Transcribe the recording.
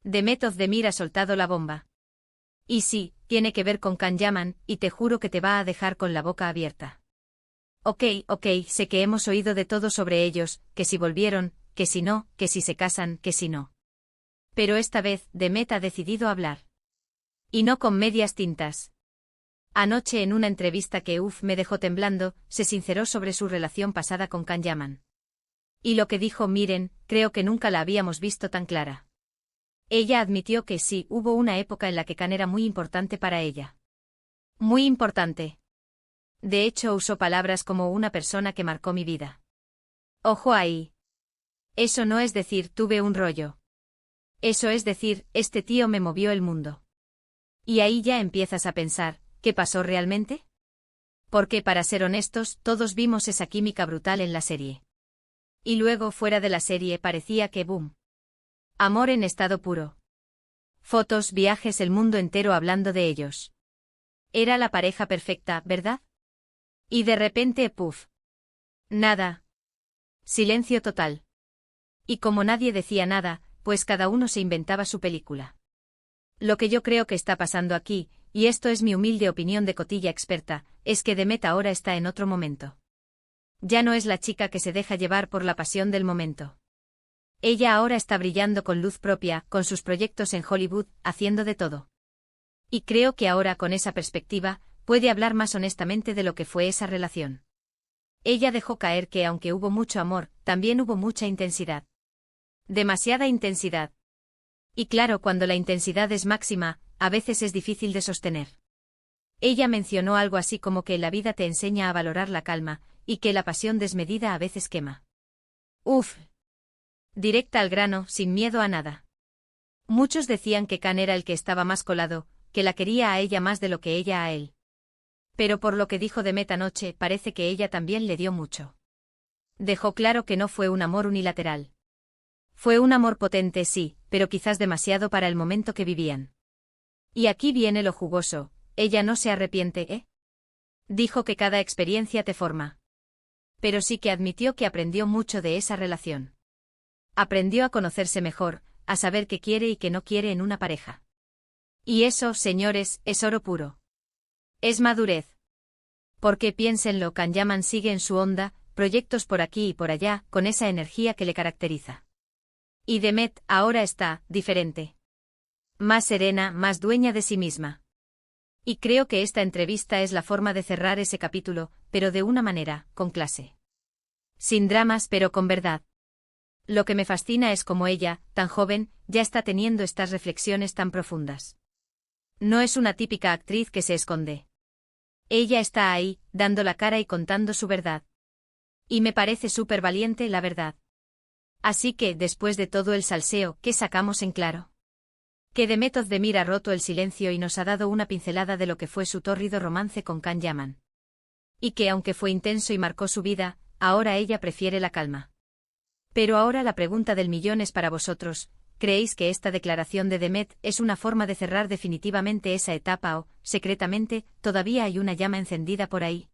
Demet Özdemir ha soltado la bomba. Y sí, tiene que ver con Can Yaman, y te juro que te va a dejar con la boca abierta. Ok, sé que hemos oído de todo sobre ellos, que si volvieron, que si no, que si se casan, que si no. Pero esta vez, Demet ha decidido hablar. Y no con medias tintas. Anoche en una entrevista que me dejó temblando, se sinceró sobre su relación pasada con Can Yaman. Y lo que dijo, miren, creo que nunca la habíamos visto tan clara. Ella admitió que sí, hubo una época en la que Can era muy importante para ella. Muy importante. De hecho, usó palabras como una persona que marcó mi vida. Ojo ahí. Eso no es decir, tuve un rollo. Eso es decir, este tío me movió el mundo. Y ahí ya empiezas a pensar, ¿qué pasó realmente? Porque para ser honestos, todos vimos esa química brutal en la serie. Y luego fuera de la serie parecía que boom. Amor en estado puro. Fotos, viajes, el mundo entero hablando de ellos. Era la pareja perfecta, ¿verdad? Y de repente, puff. Nada. Silencio total. Y como nadie decía nada, pues cada uno se inventaba su película. Lo que yo creo que está pasando aquí, y esto es mi humilde opinión de cotilla experta, es que Demet ahora está en otro momento. Ya no es la chica que se deja llevar por la pasión del momento. Ella ahora está brillando con luz propia, con sus proyectos en Hollywood, haciendo de todo. Y creo que ahora con esa perspectiva, puede hablar más honestamente de lo que fue esa relación. Ella dejó caer que aunque hubo mucho amor, también hubo mucha intensidad. Demasiada intensidad. Y claro, cuando la intensidad es máxima, a veces es difícil de sostener. Ella mencionó algo así como que la vida te enseña a valorar la calma, y que la pasión desmedida a veces quema. Uf. Directa al grano, sin miedo a nada. Muchos decían que Can era el que estaba más colado, que la quería a ella más de lo que ella a él. Pero por lo que dijo Demet anoche, parece que ella también le dio mucho. Dejó claro que no fue un amor unilateral. Fue un amor potente, sí, pero quizás demasiado para el momento que vivían. Y aquí viene lo jugoso, ella no se arrepiente, ¿eh? Dijo que cada experiencia te forma. Pero sí que admitió que aprendió mucho de esa relación. Aprendió a conocerse mejor, a saber qué quiere y qué no quiere en una pareja. Y eso, señores, es oro puro. Es madurez. Porque piénsenlo, Can Yaman sigue en su onda, proyectos por aquí y por allá, con esa energía que le caracteriza. Y Demet ahora está, diferente. Más serena, más dueña de sí misma. Y creo que esta entrevista es la forma de cerrar ese capítulo, pero de una manera, con clase. Sin dramas, pero con verdad. Lo que me fascina es cómo ella, tan joven, ya está teniendo estas reflexiones tan profundas. No es una típica actriz que se esconde. Ella está ahí, dando la cara y contando su verdad. Y me parece súper valiente, la verdad. Así que, después de todo el salseo, ¿qué sacamos en claro? Que Demet Özdemir ha roto el silencio y nos ha dado una pincelada de lo que fue su tórrido romance con Can Yaman. Y que aunque fue intenso y marcó su vida, ahora ella prefiere la calma. Pero ahora la pregunta del millón es para vosotros, ¿creéis que esta declaración de Demet es una forma de cerrar definitivamente esa etapa o, secretamente, todavía hay una llama encendida por ahí?